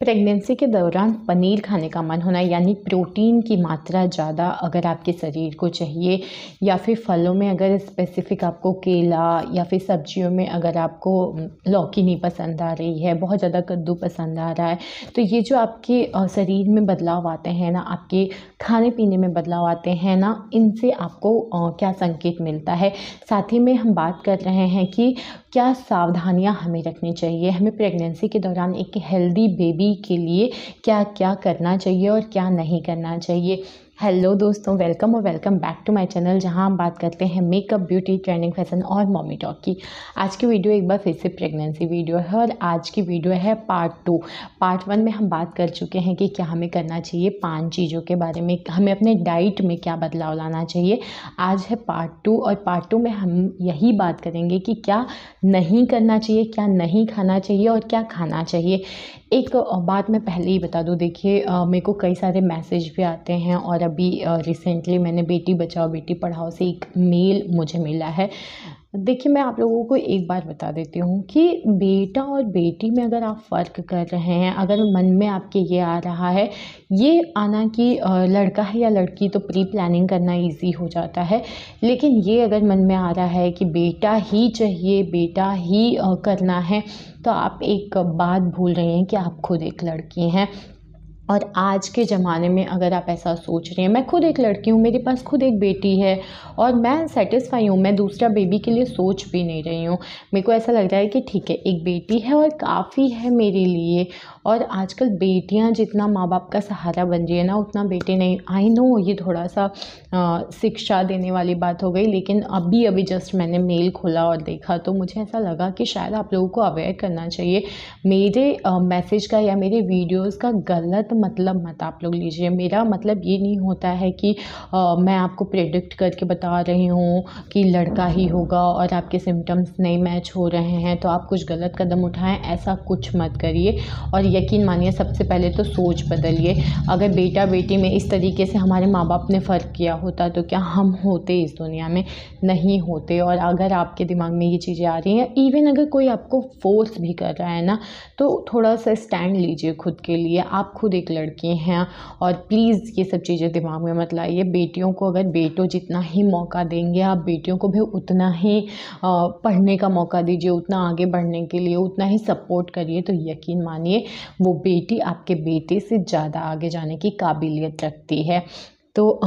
Pregnancy के दौरान पनीर खाने का मन होना यानी प्रोटीन की मात्रा ज़्यादा अगर आपके शरीर को चाहिए, या फिर फलों में अगर स्पेसिफ़िक आपको केला, या फिर सब्जियों में अगर आपको लौकी नहीं पसंद आ रही है, बहुत ज़्यादा कद्दू पसंद आ रहा है, तो ये जो आपके शरीर में बदलाव आते हैं ना, आपके खाने पीने में बदलाव आते हैं ना, इनसे आपको क्या संकेत मिलता है। साथ ही में हम बात कर रहे हैं कि क्या सावधानियां हमें रखनी चाहिए, हमें प्रेगनेंसी के दौरान एक हेल्दी बेबी के लिए क्या क्या करना चाहिए और क्या नहीं करना चाहिए। हेलो दोस्तों, वेलकम और welcome back to my channel, जहां हम बात करते हैं मेकअप, ब्यूटी, ट्रेंडिंग, फैशन और मॉमी टॉक की। आज की वीडियो एक बार फिर से प्रेगनेंसी वीडियो है और आज की वीडियो है पार्ट 2। पार्ट 1 में हम बात कर चुके हैं कि क्या हमें करना चाहिए, 5 चीज़ों के बारे में, हमें अपने डाइट में क्या बदलाव लाना चाहिए। आज है पार्ट 2 और पार्ट 2 में हम यही बात करेंगे कि क्या नहीं करना चाहिए, क्या नहीं खाना चाहिए और क्या खाना चाहिए। एक बात मैं पहले ही बता दूं, देखिए मेरे को कई सारे मैसेज भी आते हैं और अभी रिसेंटली मैंने बेटी बचाओ बेटी पढ़ाओ से एक मेल मुझे मिला है। देखिए मैं आप लोगों को एक बार बता देती हूँ कि बेटा और बेटी में अगर आप फ़र्क कर रहे हैं, अगर मन में आपके ये आ रहा है, ये आना कि लड़का है या लड़की, तो प्री प्लानिंग करना इजी हो जाता है। लेकिन ये अगर मन में आ रहा है कि बेटा ही चाहिए, बेटा ही करना है, तो आप एक बात भूल रहे हैं कि आप खुद एक लड़की हैं। और आज के ज़माने में अगर आप ऐसा सोच रहे हैं, मैं खुद एक लड़की हूँ, मेरे पास खुद एक बेटी है और मैं सेटिस्फाई हूँ, मैं दूसरा बेबी के लिए सोच भी नहीं रही हूँ। मेरे को ऐसा लग रहा है कि ठीक है, एक बेटी है और काफ़ी है मेरे लिए। और आजकल बेटियाँ जितना माँ बाप का सहारा बन रही है ना, उतना बेटे नहीं। आई नो ये थोड़ा सा शिक्षा देने वाली बात हो गई, लेकिन अभी अभी जस्ट मैंने मेल खोला और देखा तो मुझे ऐसा लगा कि शायद आप लोगों को अवेयर करना चाहिए। मेरे मैसेज का या मेरे वीडियोज़ का गलत मतलब मत आप लोग लीजिए। मेरा मतलब ये नहीं होता है कि मैं आपको प्रेडिक्ट करके बता रही हूँ कि लड़का ही होगा और आपके सिम्टम्स नहीं मैच हो रहे हैं तो आप कुछ गलत कदम उठाएं, ऐसा कुछ मत करिए। और यकीन मानिए, सबसे पहले तो सोच बदलिए। अगर बेटा बेटी में इस तरीके से हमारे माँ बाप ने फ़र्क किया होता तो क्या हम होते इस दुनिया में? नहीं होते। और अगर आपके दिमाग में ये चीज़ें आ रही हैं, इवन अगर कोई आपको फोर्स भी कर रहा है ना, तो थोड़ा सा स्टैंड लीजिए खुद के लिए। आप खुद एक लड़की हैं और प्लीज़ ये सब चीज़ें दिमाग में मत लाइए। बेटियों को अगर बेटों जितना ही मौका देंगे, आप बेटियों को भी उतना ही पढ़ने का मौका दीजिए, उतना आगे बढ़ने के लिए उतना ही सपोर्ट करिए, तो यकीन मानिए वो बेटी आपके बेटे से ज़्यादा आगे जाने की काबिलियत रखती है। तो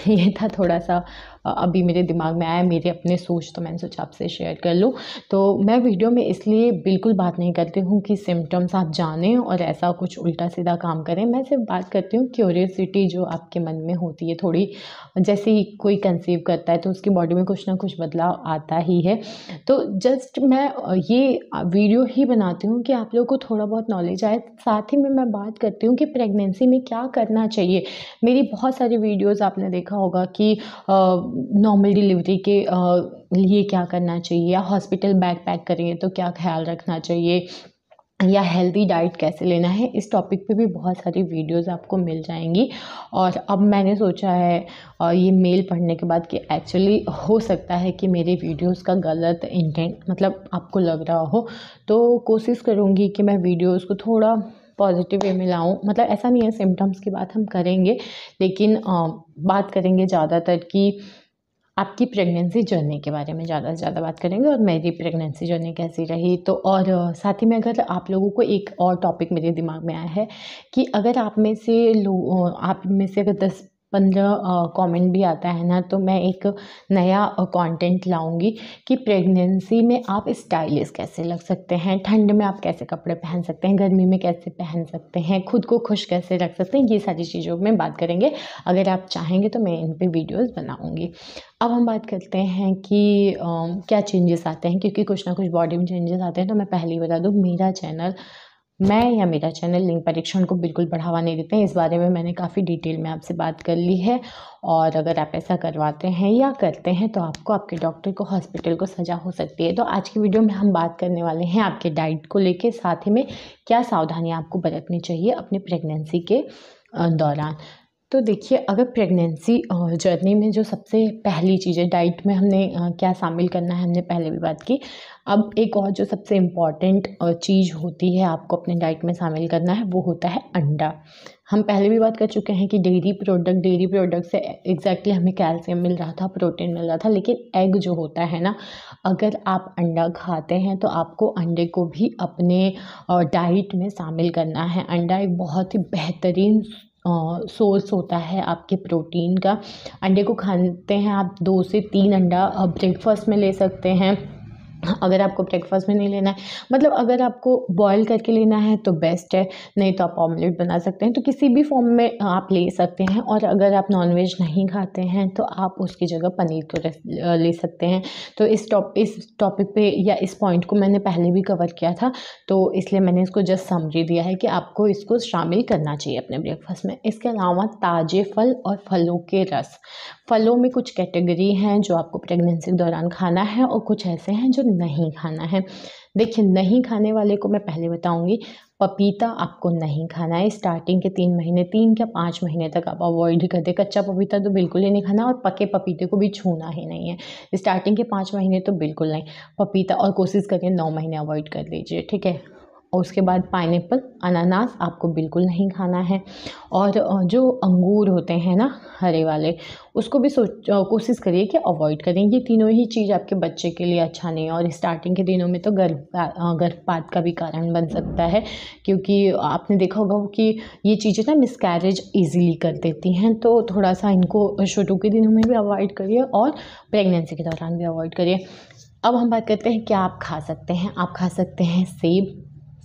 ये था थोड़ा सा अभी मेरे दिमाग में आया, मेरे अपने सोच, तो मैंने सोचा आपसे शेयर कर लूँ। तो मैं वीडियो में इसलिए बिल्कुल बात नहीं करती हूँ कि सिम्टम्स आप जानें और ऐसा कुछ उल्टा सीधा काम करें। मैं सिर्फ बात करती हूँ क्यूरियोसिटी जो आपके मन में होती है थोड़ी। जैसे ही कोई कंसीव करता है तो उसकी बॉडी में कुछ ना कुछ बदलाव आता ही है। तो जस्ट मैं ये वीडियो ही बनाती हूँ कि आप लोगों को थोड़ा बहुत नॉलेज आए। साथ ही में मैं बात करती हूँ कि प्रेगनेंसी में क्या करना चाहिए। मेरी बहुत सारी वीडियोज़ आपने देखा होगा कि नॉर्मल डिलीवरी के लिए क्या करना चाहिए, या हॉस्पिटल बैग पैक करेंगे तो क्या ख्याल रखना चाहिए, या हेल्दी डाइट कैसे लेना है। इस टॉपिक पे भी बहुत सारी वीडियोस आपको मिल जाएंगी। और अब मैंने सोचा है ये मेल पढ़ने के बाद कि एक्चुअली हो सकता है कि मेरे वीडियोस का गलत इंटेंट मतलब आपको लग रहा हो, तो कोशिश करूँगी कि मैं वीडियोस को थोड़ा पॉजिटिव वे में लाऊं। मतलब ऐसा नहीं है, सिम्टम्स की बात हम करेंगे, लेकिन बात करेंगे ज़्यादातर कि आपकी प्रेगनेंसी जर्नी के बारे में ज़्यादा से ज़्यादा बात करेंगे और मेरी प्रेगनेंसी जर्नी कैसी रही। तो और साथ ही में अगर आप लोगों को एक और टॉपिक मेरे दिमाग में आया है कि अगर आप में से अगर 10-15 कमेंट भी आता है ना, तो मैं एक नया कंटेंट लाऊंगी कि प्रेगनेंसी में आप स्टाइलिश कैसे लग सकते हैं, ठंड में आप कैसे कपड़े पहन सकते हैं, गर्मी में कैसे पहन सकते हैं, खुद को खुश कैसे रख सकते हैं। ये सारी चीज़ों में बात करेंगे। अगर आप चाहेंगे तो मैं इन पे वीडियोस बनाऊंगी। अब हम बात करते हैं कि क्या चेंजेस आते हैं, क्योंकि कुछ ना कुछ बॉडी में चेंजेस आते हैं। तो मैं पहले ही बता दूँ, मेरा चैनल लिंग परीक्षण को बिल्कुल बढ़ावा नहीं देते हैं। इस बारे में मैंने काफ़ी डिटेल में आपसे बात कर ली है। और अगर आप ऐसा करवाते हैं या करते हैं तो आपको आपके डॉक्टर को, हॉस्पिटल को सज़ा हो सकती है। तो आज की वीडियो में हम बात करने वाले हैं आपके डाइट को लेके, साथ ही में क्या सावधानियाँ आपको बरतनी चाहिए अपनी प्रेगनेंसी के दौरान। तो देखिए, अगर प्रेगनेंसी जर्नी में जो सबसे पहली चीज़ है डाइट में हमने क्या शामिल करना है, हमने पहले भी बात की। अब एक और जो सबसे इम्पॉर्टेंट चीज़ होती है आपको अपने डाइट में शामिल करना है, वो होता है अंडा। हम पहले भी बात कर चुके हैं कि डेयरी प्रोडक्ट से एग्जैक्टली हमें कैल्शियम मिल रहा था, प्रोटीन मिल रहा था, लेकिन एग जो होता है ना, अगर आप अंडा खाते हैं तो आपको अंडे को भी अपने डाइट में शामिल करना है। अंडा एक बहुत ही बेहतरीन सोर्स होता है आपके प्रोटीन का। अंडे को खाते हैं आप 2 से 3 अंडा ब्रेकफास्ट में ले सकते हैं। अगर आपको ब्रेकफास्ट में नहीं लेना है, मतलब अगर आपको बॉयल करके लेना है तो बेस्ट है, नहीं तो आप ऑमलेट बना सकते हैं। तो किसी भी फॉर्म में आप ले सकते हैं। और अगर आप नॉनवेज नहीं खाते हैं तो आप उसकी जगह पनीर तो ले सकते हैं। तो इस टॉपिक पे या इस पॉइंट को मैंने पहले भी कवर किया था, तो इसलिए मैंने इसको जस्ट समरी दिया है कि आपको इसको शामिल करना चाहिए अपने ब्रेकफास्ट में। इसके अलावा ताज़े फल और फलों के रस। फलों में कुछ कैटेगरी हैं जो आपको प्रेगनेंसी के दौरान खाना है और कुछ ऐसे हैं जो नहीं खाना है। देखिए, नहीं खाने वाले को मैं पहले बताऊंगी। पपीता आपको नहीं खाना है स्टार्टिंग के 3 महीने, 3 या 5 महीने तक आप अवॉइड कर दें। कच्चा पपीता तो बिल्कुल ही नहीं खाना और पके पपीते को भी छूना ही नहीं है स्टार्टिंग के 5 महीने, तो बिल्कुल नहीं पपीता। और कोशिश करिए 9 महीने अवॉइड कर लीजिए, ठीक है। और उसके बाद पाइनएप्पल, अनानास आपको बिल्कुल नहीं खाना है। और जो अंगूर होते हैं ना हरे वाले, उसको भी कोशिश करिए कि अवॉइड करें। ये तीनों ही चीज़ आपके बच्चे के लिए अच्छा नहीं है। और स्टार्टिंग के दिनों में तो गर्भपात का भी कारण बन सकता है, क्योंकि आपने देखा होगा कि ये चीज़ें ना मिसकैरेज ईजिली कर देती हैं। तो थोड़ा सा इनको शुरू के दिनों में भी अवॉइड करिए और प्रेगनेंसी के दौरान भी अवॉइड करिए। अब हम बात करते हैं क्या आप खा सकते हैं। आप खा सकते हैं सेब,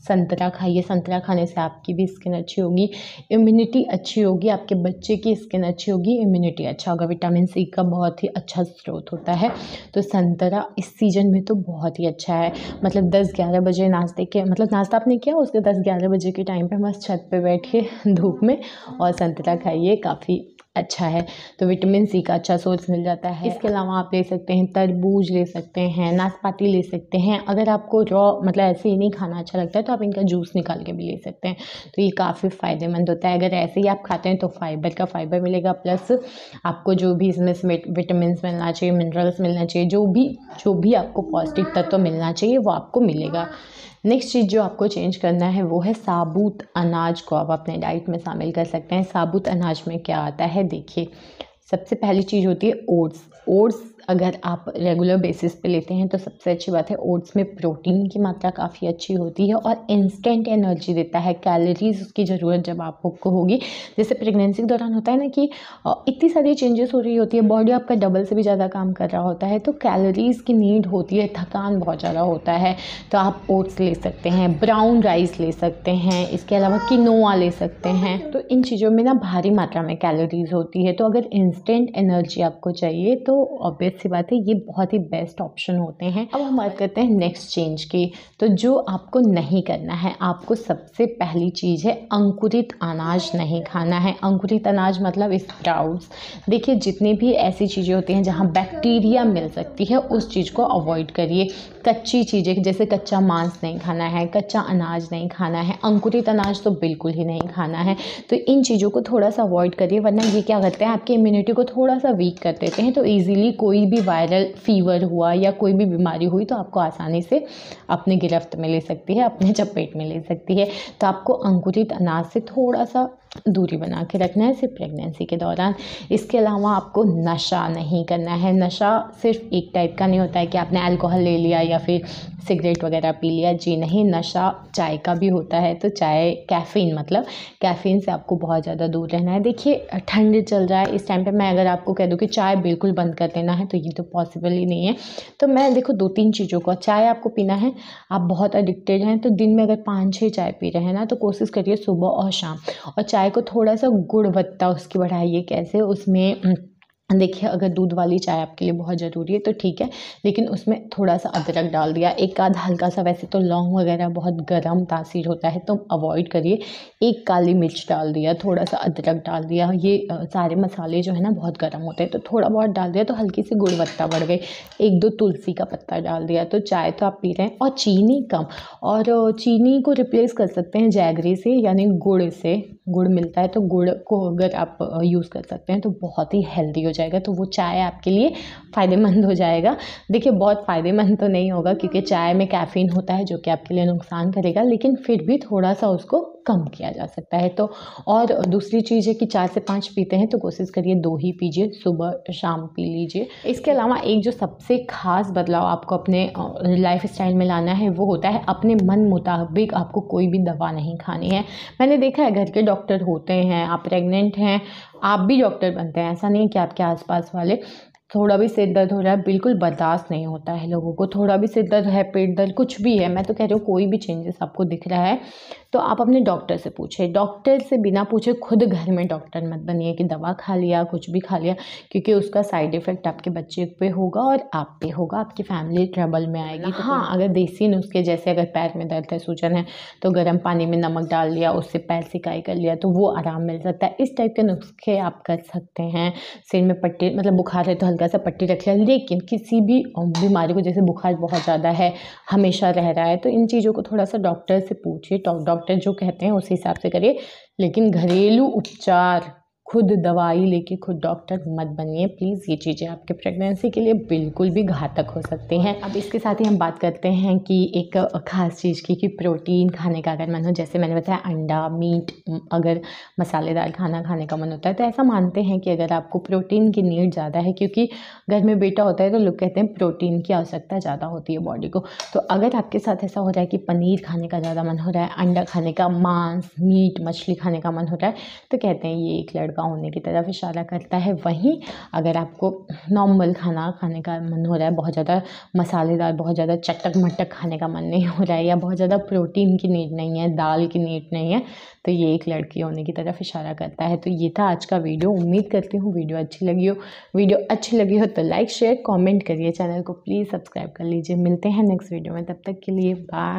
संतरा खाइए। संतरा खाने से आपकी भी स्किन अच्छी होगी, इम्यूनिटी अच्छी होगी, आपके बच्चे की स्किन अच्छी होगी, इम्यूनिटी अच्छा होगा। विटामिन सी का बहुत ही अच्छा स्रोत होता है, तो संतरा इस सीज़न में तो बहुत ही अच्छा है। मतलब 10-11 बजे नाश्ता आपने किया, उसके 10-11 बजे के टाइम पे मस्त छत पे बैठ के धूप में और संतरा खाइए, काफ़ी अच्छा है। तो विटामिन सी का अच्छा सोर्स मिल जाता है। इसके अलावा आप ले सकते हैं तरबूज, ले सकते हैं नाशपाती, ले सकते हैं। अगर आपको मतलब ऐसे ही नहीं खाना अच्छा लगता है तो आप इनका जूस निकाल के भी ले सकते हैं, तो ये काफ़ी फ़ायदेमंद होता है। अगर ऐसे ही आप खाते हैं तो फाइबर मिलेगा, प्लस आपको जो भी इसमें विटामिन मिलना चाहिए, मिनरल्स मिलना चाहिए, जो भी आपको पौष्टिक तत्व मिलना चाहिए वो आपको मिलेगा। नेक्स्ट चीज़ जो आपको चेंज करना है वो है साबुत अनाज को आप अपने डाइट में शामिल कर सकते हैं। साबुत अनाज में क्या आता है, देखिए, सबसे पहली चीज़ होती है ओट्स। अगर आप रेगुलर बेसिस पे लेते हैं तो सबसे अच्छी बात है, ओट्स में प्रोटीन की मात्रा काफ़ी अच्छी होती है और इंस्टेंट एनर्जी देता है। कैलोरीज उसकी ज़रूरत जब आपको होगी, जैसे प्रेगनेंसी के दौरान होता है ना कि इतनी सारी चेंजेस हो रही होती है, बॉडी आपका डबल से भी ज़्यादा काम कर रहा होता है, तो कैलोरीज़ की नीड होती है, थकान बहुत ज़्यादा होता है। तो आप ओट्स ले सकते हैं, ब्राउन राइस ले सकते हैं, इसके अलावा किनोआ ले सकते हैं। तो इन चीज़ों में ना भारी मात्रा में कैलोरीज होती है, तो अगर इंस्टेंट एनर्जी आपको चाहिए तो ऑब्वियस सी बात है ये बहुत ही बेस्ट ऑप्शन होते हैं। अब हम बात करते हैं नेक्स्ट चेंज की। तो जो आपको नहीं करना है, आपको सबसे पहली चीज़ है अंकुरित अनाज नहीं खाना है। अंकुरित अनाज मतलब स्प्राउट्स। देखिए, जितनी भी ऐसी चीज़ें होती हैं जहाँ बैक्टीरिया मिल सकती है उस चीज़ को अवॉइड करिए। कच्ची चीज़ें जैसे कच्चा मांस नहीं खाना है, कच्चा अनाज नहीं खाना है, अंकुरित अनाज तो बिल्कुल ही नहीं खाना है। तो इन चीज़ों को थोड़ा सा अवॉइड करिए, वरना ये क्या करते हैं, आपकी इम्यूनिटी को थोड़ा सा वीक कर देते हैं। तो ईजिली कोई भी वायरल फीवर हुआ या कोई भी बीमारी हुई तो आपको आसानी से अपनी गिरफ्त में ले सकती है, अपने चपेट में ले सकती है। तो आपको अंकुरित अनाज से थोड़ा सा दूरी बना के रखना है सिर्फ प्रेगनेंसी के दौरान। इसके अलावा आपको नशा नहीं करना है। नशा सिर्फ एक टाइप का नहीं होता है कि आपने अल्कोहल ले लिया या फिर सिगरेट वगैरह पी लिया, जी नहीं। नशा चाय का भी होता है, तो चाय कैफ़ीन से आपको बहुत ज़्यादा दूर रहना है। देखिए, ठंड चल रहा है, इस टाइम पे मैं अगर आपको कह दूँ कि चाय बिल्कुल बंद कर देना है तो ये तो पॉसिबल ही नहीं है। तो मैं देखो 2-3 चीज़ों को, चाय आपको पीना है, आप बहुत एडिक्टेड हैं तो दिन में अगर 5-6 चाय पी रहे हैं ना तो कोशिश करिए सुबह और शाम। और चाय को थोड़ा सा गुणवत्ता उसकी बढ़ाइए। कैसे, उसमें देखिए, अगर दूध वाली चाय आपके लिए बहुत ज़रूरी है तो ठीक है, लेकिन उसमें थोड़ा सा अदरक डाल दिया, एक आध हल्का सा, वैसे तो लौंग वगैरह बहुत गर्म तासीर होता है तो अवॉइड करिए। एक काली मिर्च डाल दिया, थोड़ा सा अदरक डाल दिया, ये सारे मसाले जो है ना बहुत गर्म होते हैं, तो थोड़ा बहुत डाल दिया तो हल्की सी गुणवत्ता बढ़ गई। 1-2 तुलसी का पत्ता डाल दिया, तो चाय तो आप पी रहे हैं। और चीनी कम, और चीनी को रिप्लेस कर सकते हैं जैगरी से यानी गुड़ से। गुड़ मिलता है, तो गुड़ को अगर आप यूज़ कर सकते हैं तो बहुत ही हेल्दी हो जाएगा, तो वो चाय आपके लिए फ़ायदेमंद हो जाएगा। देखिए बहुत फ़ायदेमंद तो नहीं होगा क्योंकि चाय में कैफ़ीन होता है जो कि आपके लिए नुकसान करेगा, लेकिन फिर भी थोड़ा-सा उसको कम किया जा सकता है। तो और दूसरी चीज़ है कि 4 से 5 पीते हैं तो कोशिश करिए 2 ही पीजिए, सुबह शाम पी लीजिए। इसके अलावा एक जो सबसे ख़ास बदलाव आपको अपने लाइफ़स्टाइल में लाना है वो होता है अपने मन मुताबिक आपको कोई भी दवा नहीं खानी है। मैंने देखा है घर के डॉक्टर होते हैं, आप प्रेग्नेंट हैं, आप भी डॉक्टर बनते हैं, ऐसा नहीं कि आपके आस-पास वाले। थोड़ा भी सिर दर्द हो रहा है, बिल्कुल बर्दाश्त नहीं होता है लोगों को, थोड़ा भी सिर दर्द है, पेट दर्द कुछ भी है, मैं तो कह रही हूँ कोई भी चेंजेस आपको दिख रहा है तो आप अपने डॉक्टर से पूछिए। डॉक्टर से बिना पूछे खुद घर में डॉक्टर मत बनिए कि दवा खा लिया, कुछ भी खा लिया, क्योंकि उसका साइड इफ़ेक्ट आपके बच्चे पे होगा और आप पे होगा, आपकी फैमिली ट्रबल में आएगी। तो हाँ, अगर देसी नुस्खे जैसे अगर पैर में दर्द है, सूजन है, तो गर्म पानी में नमक डाल लिया, उससे पैर सिकाई कर लिया तो वो आराम मिल सकता है। इस टाइप के नुस्खे आप कर सकते हैं। सिर में पट्टी, मतलब बुखार है तो हल्का सा पट्टी रख लिया, लेकिन किसी भी बीमारी को, जैसे बुखार बहुत ज़्यादा है, हमेशा रह रहा है, तो इन चीज़ों को थोड़ा सा डॉक्टर से पूछिए, डॉक्टर जो कहते हैं उस हिसाब से करिए, लेकिन घरेलू उपचार, खुद दवाई लेके खुद डॉक्टर मत बनिए प्लीज़। ये चीज़ें आपके प्रेगनेंसी के लिए बिल्कुल भी घातक हो सकती हैं। अब इसके साथ ही हम बात करते हैं कि एक ख़ास चीज़ की कि प्रोटीन खाने का अगर मन हो, जैसे मैंने बताया अंडा, मीट, अगर मसालेदार खाना खाने का मन होता है तो ऐसा मानते हैं कि अगर आपको प्रोटीन की नीड ज़्यादा है, क्योंकि घर में बेटा होता है तो लोग कहते हैं प्रोटीन की आवश्यकता ज़्यादा होती है बॉडी को। तो अगर आपके साथ ऐसा हो रहा है कि पनीर खाने का ज़्यादा मन हो रहा है, अंडा खाने का, मांस, मीट, मछली खाने का मन हो रहा है, तो कहते हैं ये एक लड़का होने की तरफ इशारा करता है। वहीं अगर आपको नॉर्मल खाना खाने का मन हो रहा है, बहुत ज़्यादा मसालेदार, बहुत ज़्यादा चटक-मटक खाने का मन नहीं हो रहा है, या बहुत ज़्यादा प्रोटीन की नीड नहीं है, दाल की नीड नहीं है, तो ये एक लड़की होने की तरफ इशारा करता है। तो ये था आज का वीडियो। उम्मीद करती हूँ वीडियो अच्छी लगी हो। वीडियो अच्छी लगी हो तो लाइक, शेयर, कमेंट करिए, चैनल को प्लीज़ सब्सक्राइब कर लीजिए। मिलते हैं नेक्स्ट वीडियो में, तब तक के लिए बाय।